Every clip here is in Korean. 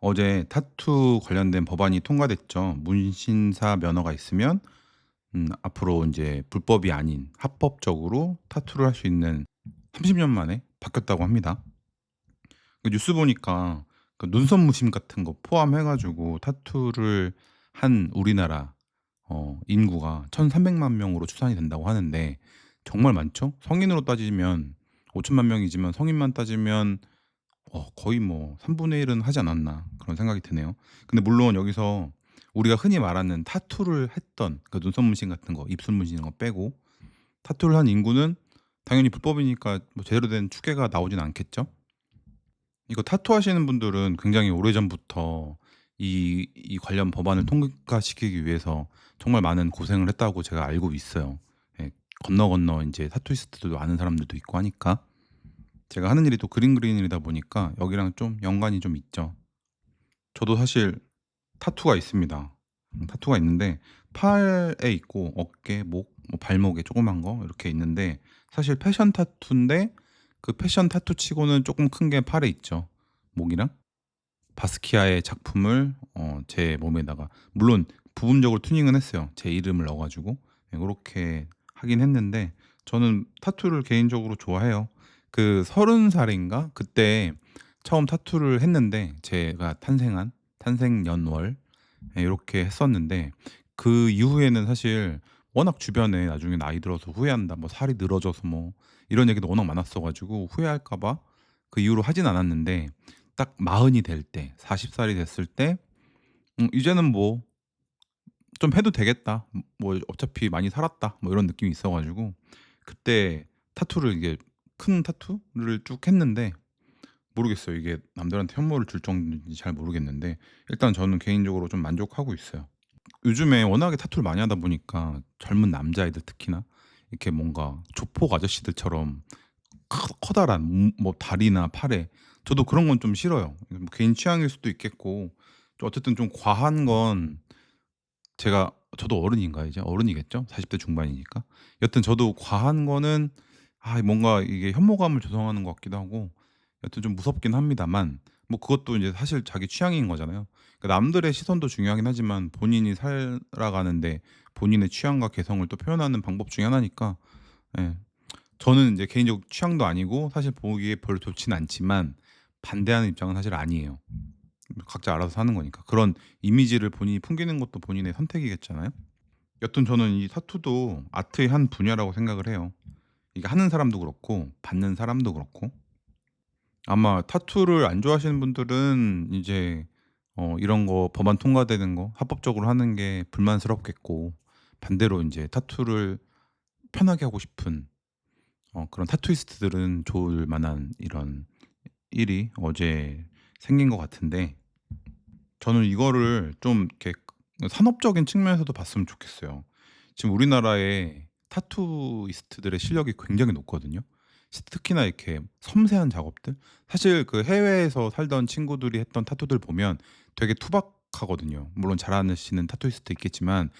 어제 타투 관련된 법안이 통과됐죠. 문신사 면허가 있으면 앞으로 이제 불법이 아닌 합법적으로 타투를 할 수 있는 30년 만에 바뀌었다고 합니다. 그 뉴스 보니까 그 눈썹 무심 같은 거 포함해 가지고 타투를 한 우리나라 인구가 1,300만 명으로 추산이 된다고 하는데 정말 많죠? 성인으로 따지면 5천만 명이지만 성인만 따지면 거의 뭐 3분의 1은 하지 않았나 그런 생각이 드네요. 근데 물론 여기서 우리가 흔히 말하는 타투를 했던 그 눈썹 문신 같은 거, 입술 문신 이런 거 빼고 타투를 한 인구는 당연히 불법이니까 뭐 제대로 된 추계가 나오진 않겠죠. 이거 타투하시는 분들은 굉장히 오래전부터 이 관련 법안을 통과시키기 위해서 정말 많은 고생을 했다고 제가 알고 있어요. 예. 건너 건너 인제 타투이스트들도 아는 사람들도 있고 하니까. 제가 하는 일이 또 그림 그리는 일이다 보니까 여기랑 좀 연관이 좀 있죠. 저도 사실 타투가 있습니다. 타투가 있는데 팔에 있고 어깨, 목, 뭐 발목에 조그만 거 이렇게 있는데 사실 패션 타투인데 그 패션 타투치고는 쪼끔 큰 게 팔에 있죠, 목이랑. 바스키아의 작품을 제 몸에다가 물론 부분적으로 튜닝은 했어요. 제 이름을 넣어 가지고. 예 고렇게 하긴 했는데 저는 타투를 개인적으로 좋아해요. 그 30 살인가 그때 처음 타투를 했는데 제가 탄생한 탄생 연월 예 요렇게 했었는데 그 이후에는 사실 워낙 주변에 나중에 "나이 들어서 후회한다." 뭐 "살이 늘어져서." 뭐 이런 얘기도 워낙 많았어 가지고 후회할까 봐 그 이후로 하진 않았는데 딱 40이 될 때 40 살이 됐을 때 '이제는 뭐 좀 해도 되겠다. 뭐 어차피 많이 살았다.' 뭐 이런 느낌이 있어 가지고 그때 타투를 이게 큰 타투를 쭉 했는데 모르겠어요. 이게 남들한테 현모를 줄 정도인지 잘 모르겠는데 일단 저는 개인적으로 좀 만족하고 있어요. 요즘에 워낙에 타투를 많이 하다 보니까 젊은 남자애들 특히나 이렇게 뭔가 조폭 아저씨들처럼 커다란 뭐 다리나 팔에 저도 그런 건 좀 싫어요. 뭐 개인 취향일 수도 있겠고 좀 어쨌든 좀 과한 건 제가 저도 어른인가 이제? 어른이겠죠? 40대 중반이니까. 여튼 저도 과한 거는 뭔가 이게 혐오감을 조성하는 것 같기도 하고 여튼 좀 무섭긴 합니다만 뭐 그것도 인제 사실 자기 취향인 거잖아요. 그러니까 남들의 시선도 중요하긴 하지만 본인이 살아가는데 본인의 취향과 개성을 또 표현하는 방법 중에 하나니까 예. 저는 인제 개인적 취향도 아니고 사실 보기에 별로 좋진 않지만 반대하는 입장은 사실 아니에요. 각자 알아서 사는 거니까. 그런 이미지를 본인이 풍기는 것도 본인의 선택이겠잖아요. 여튼 저는 이 타투도 아트의 한 분야라고 생각을 해요. 이게 하는 사람도 그렇고 받는 사람도 그렇고. 아마 타투를 안 좋아하시는 분들은 이제 이런 거 법안 통과되는 거 합법적으로 하는 게 불만스럽겠고 반대로 인제 타투를 편하게 하고 싶은 그런 타투이스트들은 좋을 만한 이런 일이 어제 생긴 것 같은데 저는 이거를 좀 이렇게 산업적인 측면에서도 봤으면 좋겠어요. 지금 우리나라의 타투이스트들의 실력이 굉장히 높거든요. 특히나 이렇게 섬세한 작업들 사실 그 해외에서 살던 친구들이 했던 타투들 보면 되게 투박하거든요. 물론 잘하시는 타투이스트 있겠지만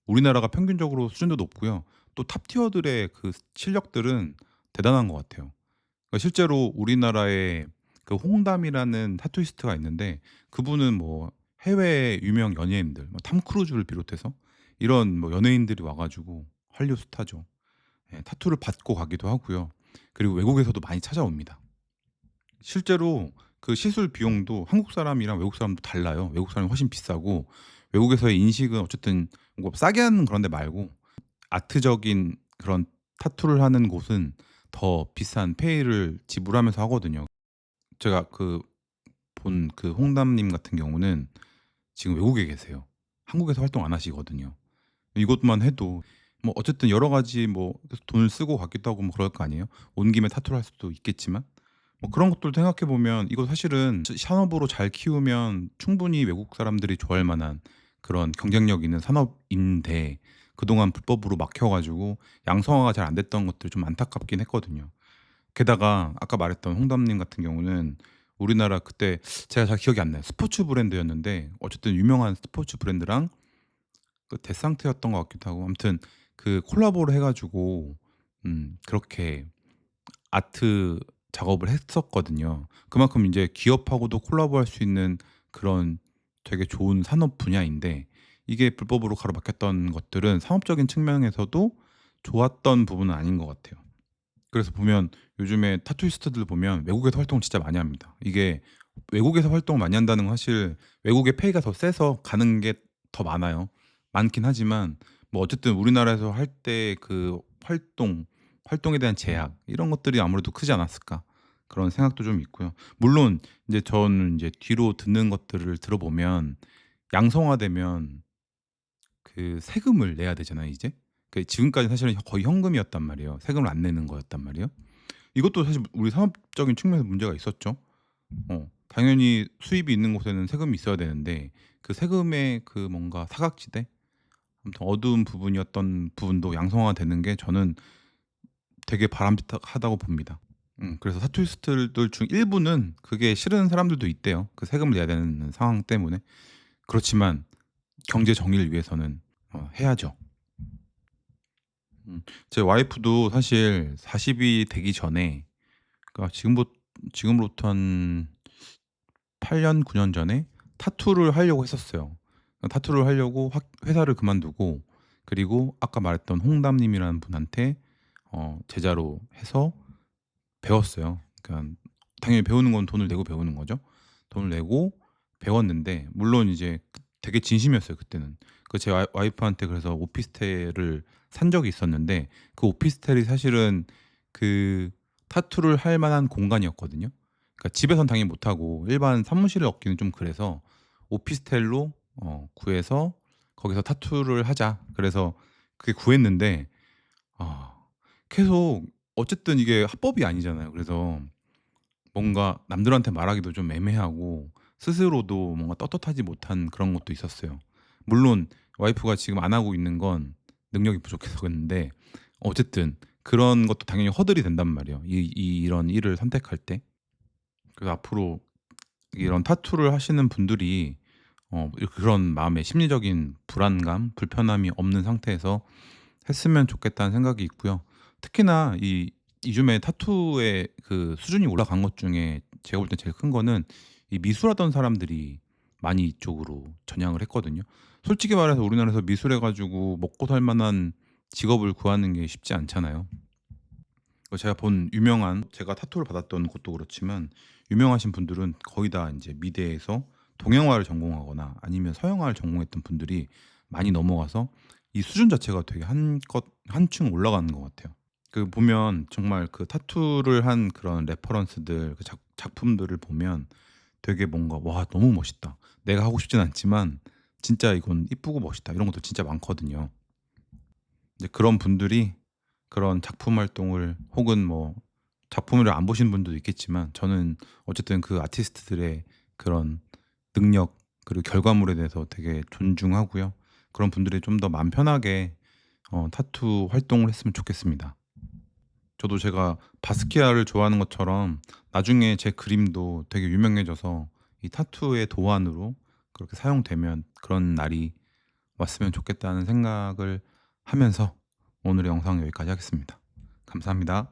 우리나라가 평균적으로 수준도 높고요. 또 탑 티어들의 그 실력들은 대단한 것 같아요. 그러니까 실제로 우리나라에 그 홍담이라는 타투이스트가 있는데 그분은 뭐 해외의 유명 연예인들 뭐 탐 크루즈를 비롯해서 이런 뭐 연예인들이 와 가지고 한류 스타죠. 예 타투를 받고 가기도 하고요. 그리고 외국에서도 많이 찾아옵니다. 실제로 그 시술 비용도 한국 사람이랑 외국 사람도 달라요. 외국 사람이 훨씬 비싸고 외국에서의 인식은 어쨌든 뭐 싸게 하는 그런 데 말고 아트적인 그런 타투를 하는 곳은 더 비싼 페이를 지불하면서 하거든요. 제가 그 본 그 홍담님 같은 경우는 지금 외국에 계세요. 한국에서 활동 안 하시거든요. 이것만 해도 뭐 어쨌든 여러 가지 뭐 돈을 쓰고 갔기도 하고 뭐 그럴 거 아니에요. 온 김에 타투를 할 수도 있겠지만 뭐 그런 것들 생각해 보면 이거 사실은 산업으로 잘 키우면 충분히 외국 사람들이 좋아할 만한 그런 경쟁력 있는 산업인데 그동안 불법으로 막혀 가지고 양성화가 잘 안 됐던 것들이 좀 안타깝긴 했거든요. 게다가 아까 말했던 홍담님 같은 경우는 우리나라 그때 제가 잘 기억이 안 나요. 스포츠 브랜드였는데 어쨌든 유명한 스포츠 브랜드랑 그 데상트였던 것 같기도 하고 아무튼 그 콜라보를 해 가지고 그렇게 아트 작업을 했었거든요. 그만큼 인제 기업하고도 콜라보할 수 있는 그런 되게 좋은 산업 분야인데 이게 불법으로 가로막혔던 것들은 상업적인 측면에서도 좋았던 부분은 아닌 것 같아요. 그래서 보면 요즘에 타투이스트들 보면 외국에서 활동을 진짜 많이 합니다. 이게 외국에서 활동을 많이 한다는 건 사실 외국의 페이가 더 세서 가는 게 더 많아요. 많긴 하지만 뭐 어쨌든 우리나라에서 할 때 그 활동에 대한 제약 이런 것들이 아무래도 크지 않았을까 그런 생각도 좀 있고요. 물론 인제 저는 인제 뒤로 듣는 것들을 들어보면 양성화되면 그 세금을 내야 되잖아요 이제. 그 지금까지 사실은 거의 현금이었단 말이에요. 세금을 안 내는 거였단 말이에요. 이것도 사실 우리 산업적인 측면에서 문제가 있었죠. 당연히 수입이 있는 곳에는 세금이 있어야 되는데 그 세금의 그 뭔가 사각지대 아무튼 어두운 부분이었던 부분도 양성화되는 게 저는 되게 바람직하다고 봅니다. 그래서 사투리스트들 중 일부는 그게 싫은 사람들도 있대요. 그 세금을 내야 되는 상황 때문에. 그렇지만 경제 정의를 위해서는 해야죠. 제 와이프도 사실 40이 되기 전에 그러니까 지금으로부터 한 8년 9년 전에 타투를 하려고 했었어요. 타투를 하려고 회사를 그만두고 그리고 아까 말했던 홍담 님이라는 분한테 제자로 해서 배웠어요. 그러니까 당연히 배우는 건 돈을 내고 배우는 거죠. 돈을 내고 배웠는데 물론 이제 되게 진심이었어요 그때는. 그 제 와이프한테 그래서 오피스텔을 산 적이 있었는데 그 오피스텔이 사실은 그 타투를 할 만한 공간이었거든요. 그러니까 집에선 당연히 못 하고 일반 사무실을 얻기는 좀 그래서 오피스텔로 구해서 거기서 타투를 하자. 그래서 그게 구했는데 아 계속 어쨌든 이게 합법이 아니잖아요. 그래서 뭔가 남들한테 말하기도 좀 애매하고 스스로도 뭔가 떳떳하지 못한 그런 것도 있었어요. 물론 와이프가 지금 안 하고 있는 건 능력이 부족해서 그랬는데 어쨌든 그런 것도 당연히 허들이 된단 말이에요. 이런 일을 선택할 때. 그래서 앞으로 이런 타투를 하시는 분들이 그런 마음의 심리적인 불안감, 불편함이 없는 상태에서 했으면 좋겠다는 생각이 있고요. 특히나 요즘에 타투의 그 수준이 올라간 것 중에 제가 볼 때 제일 큰 거는 이 미술하던 사람들이 많이 이쪽으로 전향을 했거든요. 솔직히 말해서 우리나라에서 미술해 가지고 먹고 살 만한 직업을 구하는 게 쉽지 않잖아요. 제가 본 유명한 제가 타투를 받았던 곳도 그렇지만 유명하신 분들은 거의 다 인제 미대에서 동양화를 전공하거나 아니면 서양화를 전공했던 분들이 많이 넘어가서 이 수준 자체가 되게 한층 올라가는 것 같아요. 그 보면 정말 그 타투를 한 그런 레퍼런스들 그 작품들을 보면 되게 뭔가 '와 너무 멋있다. 내가 하고 싶진 않지만 진짜 이건 이쁘고 멋있다.' 이런 것도 진짜 많거든요. 이제 그런 분들이 그런 작품 활동을 혹은 뭐 작품을 안 보신 분도 있겠지만 저는 어쨌든 그 아티스트들의 그런 능력 그리고 결과물에 대해서 되게 존중하고요. 그런 분들이 좀 더 마음 편하게 타투 활동을 했으면 좋겠습니다. 저도 제가 바스키아를 좋아하는 것처럼 나중에 제 그림도 되게 유명해져서 이 타투의 도안으로 그렇게 사용되면 그런 날이 왔으면 좋겠다는 생각을 하면서 오늘의 영상 여기까지 하겠습니다. 감사합니다.